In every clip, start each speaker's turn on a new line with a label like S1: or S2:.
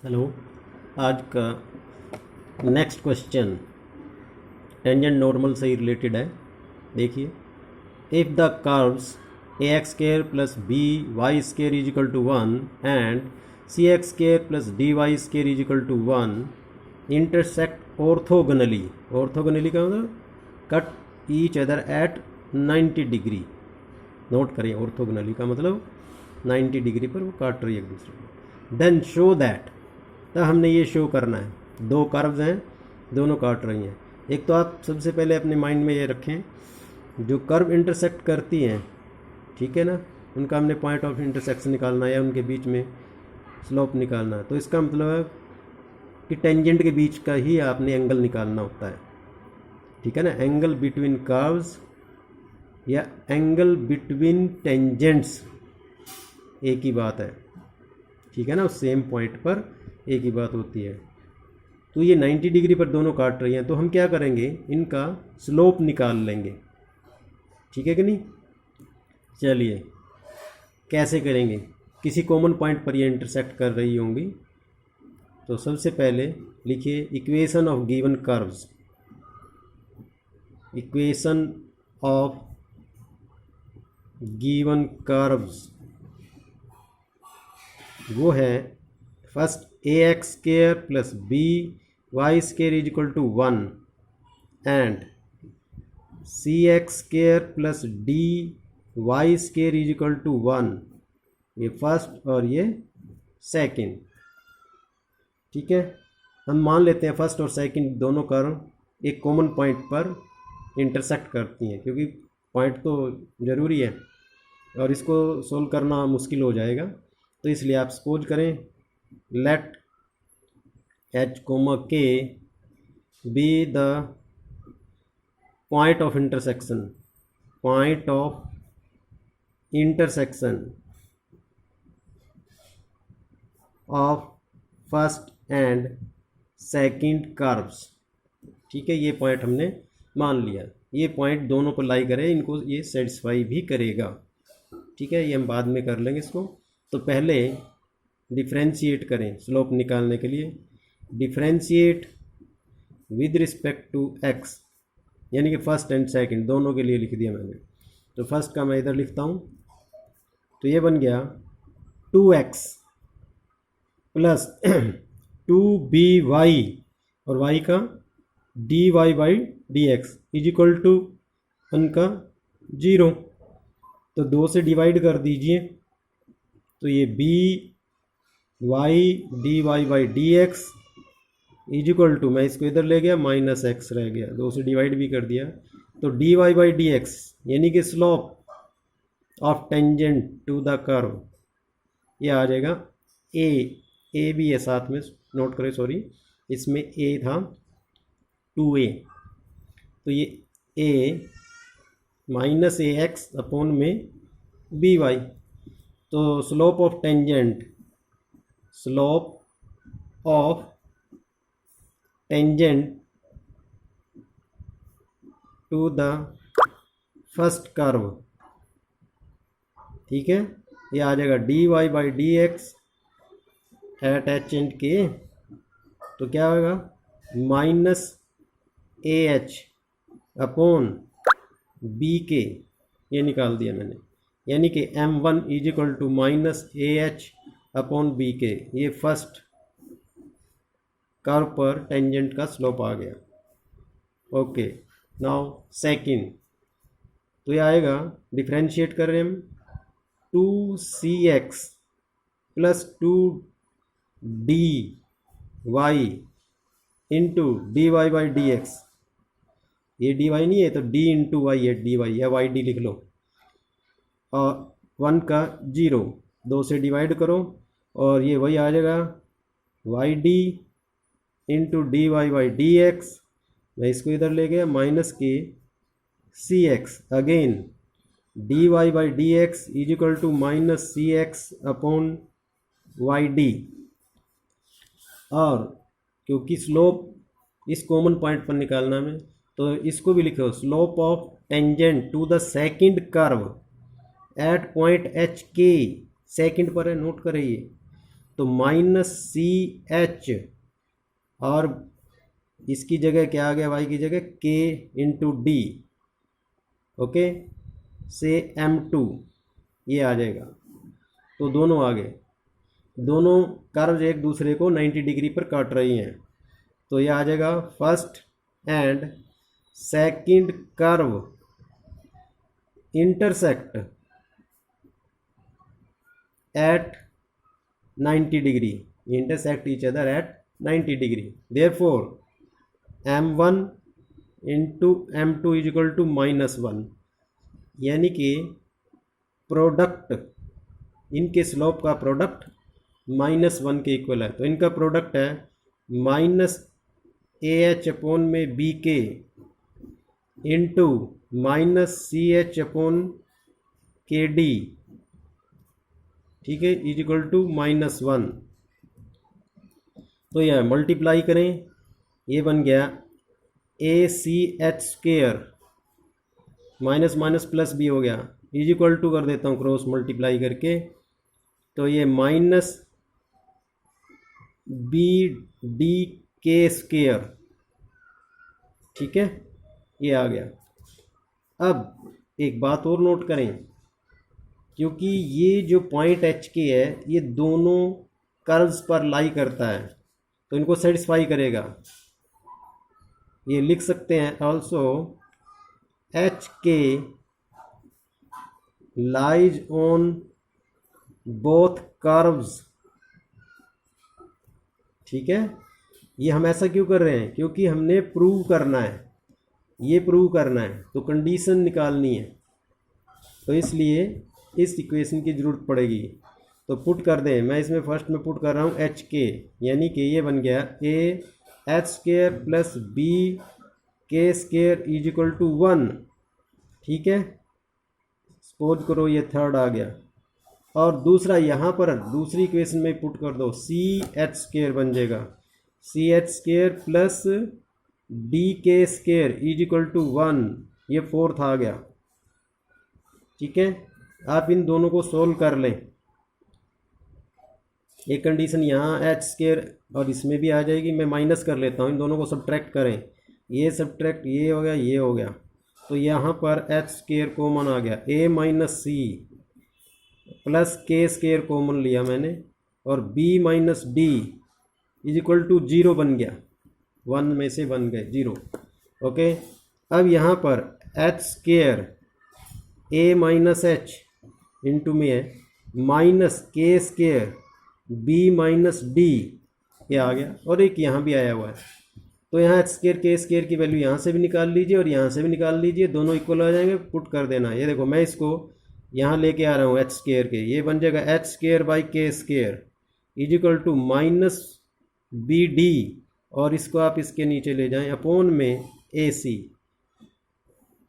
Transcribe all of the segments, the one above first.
S1: Hello. आज का next question tangent normal से ही रिलेटेड है। देखिए, if the curves a x square plus b y square is equal to 1 and c x square plus d y square is equal to 1 intersect orthogonally. Orthogonally का मतलब cut each other at 90 degree. Note करें, orthogonally का मतलब 90 degree पर वो काट रही है एक दूसरे को। देन शो दैट, तब हमने ये शो करना है, दो कर्व्स हैं, दोनों काट रही हैं। एक तो आप सबसे पहले अपने माइंड में ये रखें, जो कर्व इंटरसेक्ट करती हैं, ठीक है ना, उनका हमने पॉइंट ऑफ इंटरसेक्शन निकालना है या उनके बीच में स्लोप निकालना है। तो इसका मतलब है कि टेंजेंट के बीच का ही आपने एंगल निकालना होता है, ठीक है ना। एंगल बिटवीन कर्व्स या एंगल बिटवीन टेंजेंट्स एक ही बात है, ठीक है ना। उस सेम पॉइंट पर एक ही बात होती है। तो ये 90 डिग्री पर दोनों काट रही हैं, तो हम क्या करेंगे, इनका स्लोप निकाल लेंगे, ठीक है कि नहीं। चलिए कैसे करेंगे, किसी कॉमन पॉइंट पर ये इंटरसेक्ट कर रही होंगी। तो सबसे पहले लिखिए equation of given curves. Equation of given curves वो है first a x square plus b y square is equal to 1 and c x square plus d y square is equal to 1। ये फर्स्ट और ये second, ठीक है। हम मान लेते हैं फर्स्ट और सेकंड दोनों कर्व एक कॉमन पॉइंट पर इंटरसेक्ट करती हैं, क्योंकि पॉइंट तो ज़रूरी है और इसको सोल्व करना मुश्किल हो जाएगा। तो इसलिए आप सपोज करें, लेट एच कोमा के be the point of intersection, point of intersection of first and second curves, ठीक है। ये पॉइंट हमने मान लिया, ये पॉइंट दोनों पर लाई करे, इनको ये सेटिस्फाई भी करेगा, ठीक है। ये हम बाद में कर लेंगे इसको। तो पहले डिफ्रेंशिएट करें स्लोप निकालने के लिए। Differentiate with respect to x, यानी कि फर्स्ट एंड सेकंड दोनों के लिए लिख दिया मैंने। तो फर्स्ट का मैं इधर लिखता हूँ, तो ये बन गया 2x प्लस 2by और y का dy/dx इज इक्वल टू उनका 0। तो 2 से डिवाइड कर दीजिए, तो ये by/dy/dx इज इक्वल टू, मैं इसको इधर ले गया, माइनस एक्स रह गया, 2 से डिवाइड भी कर दिया। तो dy/dx यानी कि slope of tangent to the curve, ये आ जाएगा ए भी है साथ में, नोट करें, सॉरी इसमें ए था 2a, तो ये a minus a x upon में बी वाई। तो slope of tangent, slope of tangent to the first curve, ठीक है, ये आ जाएगा dy/dx एट एच एंड के। तो क्या होगा, minus a h upon b k, ये निकाल दिया मैंने, यानी कि m1 is equal to minus a h upon b k. ये फर्स्ट कर्व पर टेंजेंट का स्लोप आ गया। ओके, नाउ सेकंड, तो ये आएगा, डिफ्रेंशिएट कर रहे हैं हम, 2cx plus 2dy into dy/dx। ये dy नहीं है तो d इंटू वाई है, dy या वाई डी लिख लो, और 1 का 0, 2 से डिवाइड करो और ये वही आ जाएगा वाई डी इंटू dy/dx। मैं इसको इधर ले गया, माइनस के c x, again dy/dx is equal to minus c x upon y d. और क्योंकि स्लोप इस कॉमन पॉइंट पर निकालना में, तो इसको भी लिखो, slope of tangent to the second curve at point h k, second पर है, नोट करिए। तो -CH और इसकी जगह क्या आ गया, y की जगह K इंटू डी, ओके, से M2 ये आ जाएगा। तो दोनों आ गए, दोनों कर्व एक दूसरे को 90 डिग्री पर काट रही हैं। तो ये आ जाएगा first and second curve intersect at 90 degree, intersect each other at 90 degree. Therefore M1 into M2 is equal to -1, यानी कि प्रोडक्ट, इनके स्लोप का प्रोडक्ट -1 के इक्वल है। तो इनका प्रोडक्ट है -AH अपॉन में BK into -CH upon KD, ठीक है, इज इक्वल टू -1। तो यह मल्टीप्लाई करें, ये बन गया ACH² माइनस माइनस प्लस भी हो गया, इज इक्वल टू कर देता हूँ क्रॉस मल्टीप्लाई करके, तो ये -BDK², ठीक है, ये आ गया। अब एक बात और नोट करें, क्योंकि ये जो पॉइंट HK है ये दोनों कर्व्स पर लाई करता है, तो इनको सेटिस्फाई करेगा। ये लिख सकते हैं also HK lies on both curves, ठीक है। ये हम ऐसा क्यों कर रहे हैं, क्योंकि हमने प्रूव करना है, ये प्रूव करना है, तो कंडीशन निकालनी है, तो इसलिए इस इक्वेशन की ज़रूरत पड़ेगी। तो पुट कर दें, मैं इसमें फर्स्ट में पुट कर रहा हूँ HK, यानी कि ये बन गया AH² plus BK² is equal to 1, ठीक है। सपोज करो ये थर्ड आ गया, और दूसरा यहाँ पर दूसरी इक्वेशन में पुट कर दो, CH² बन जाएगा, CH² plus DK² is equal to 1, ये फोर्थ आ गया, ठीक है। आप इन दोनों को सोल्व कर लें, एक कंडीशन यहाँ H² और इसमें भी आ जाएगी, मैं माइनस कर लेता हूँ, इन दोनों को सब्ट्रैक्ट करें, ये सब्ट्रैक्ट ये हो गया, ये हो गया, तो यहाँ पर H² कॉमन आ गया, A minus C plus K² common लिया मैंने, और B minus D is equal to 0 बन गया, 1 में से बन गए 0, ओके। अब यहाँ पर H² A minus H into में है minus K² B minus D, ये आ गया, और एक यहाँ भी आया हुआ है, तो यहाँ H² K² की वैल्यू यहाँ से भी निकाल लीजिए और यहाँ से भी निकाल लीजिए, दोनों इक्वल आ जाएंगे, पुट कर देना। ये देखो मैं इसको यहाँ लेके आ रहा हूँ H² के, ये बन जाएगा H² by K² is equal to minus BD, और इसको आप इसके नीचे ले जाएं अपॉन में AC,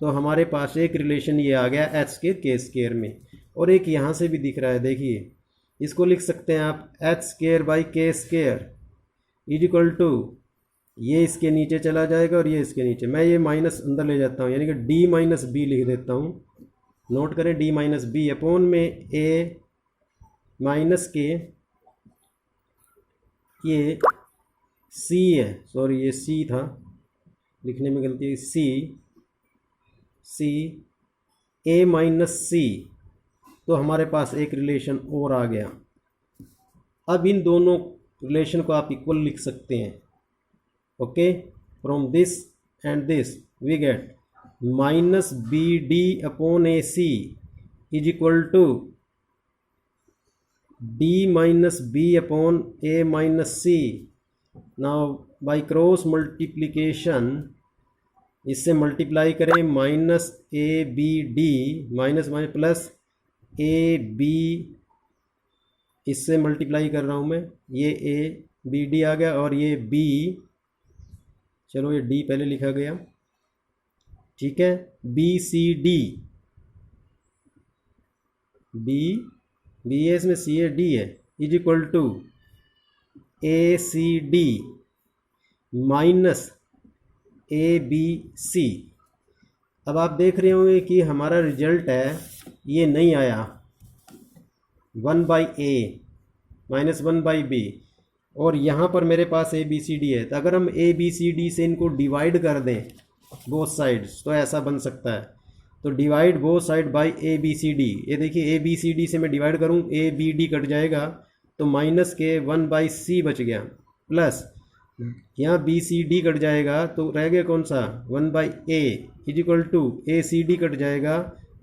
S1: तो हमारे पास एक रिलेशन ये आ गया H² K² में, और एक यहाँ से भी दिख रहा है, देखिए इसको लिख सकते हैं आप H² by K² is equal to, ये इसके नीचे चला जाएगा और ये इसके नीचे, मैं ये माइनस अंदर ले जाता हूँ, यानी कि D माइनस B लिख देता हूँ, नोट करें D माइनस B अपॉन में A माइनस K, ये C है, सॉरी ये C था, लिखने में गलती है, C A माइनस C, तो हमारे पास एक रिलेशन और आ गया। अब इन दोनों रिलेशन को आप इक्वल लिख सकते हैं, okay. From this and this we get minus BD upon AC is equal to D minus B upon A minus C। Now by cross multiplication इससे मल्टीप्लाई करें, minus ABD minus minus plus AB, इससे multiply कर रहा हूँ मैं, ये ABD आ गया, और ये B, चलो ये D पहले लिखा गया, ठीक है, BCD, B है इसमें, C है, D है, is equal to ACD minus ABC। अब आप देख रहे होंगे कि हमारा रिजल्ट है ये नहीं आया 1/A, -1/b, और यहाँ पर मेरे पास ए बी सी डी है। तो अगर हम ए बी सी डी से इनको डिवाइड कर दें बोथ साइड्स तो ऐसा बन सकता है। तो divide both side by a b c d, ये देखिए ए बी सी डी से मैं डिवाइड करूँ, ए बी डी कट जाएगा तो -1/c बच गया, प्लस यहाँ बी सी डी कट जाएगा तो रह गया कौन सा 1/a is equal to a c d cut जाएगा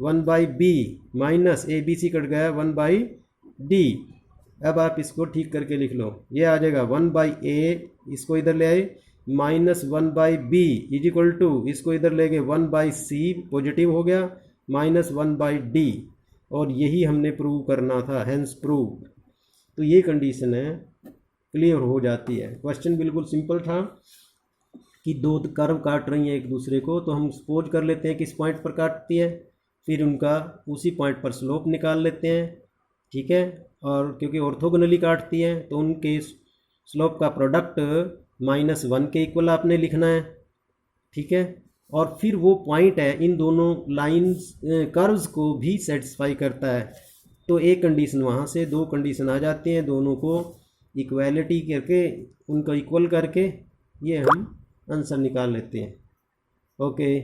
S1: 1/b minus a b c cut गया 1/d। अब आप इसको ठीक करके लिख लो, ये आ जाएगा 1/a, इसको इधर ले आए, -1/b इज इक्वल टू, इसको इधर ले गए 1/c, पॉजिटिव हो गया, -1/d। और यही हमने प्रूव करना था, हेंस प्रूव। तो ये कंडीशन है, क्लियर हो जाती है। क्वेश्चन बिल्कुल सिंपल था कि दो कर्व काट रही हैं एक दूसरे को, तो हम सपोज कर लेते हैं किस पॉइंट पर काटती है, फिर उनका उसी पॉइंट पर स्लोप निकाल लेते हैं, ठीक है। और क्योंकि ऑर्थोगोनली काटती हैं तो उनके स्लोप का प्रोडक्ट -1 के इक्वल आपने लिखना है, ठीक है। और फिर वो पॉइंट है इन दोनों लाइंस कर्व्स को भी सेटिस्फाई करता है। तो एक कंडीशन वहाँ से, दो कंडीशन आ जाती हैं, दोनों को इक्वालिटी करके उनको इक्वल करके ये हम आंसर निकाल लेते हैं। ओके।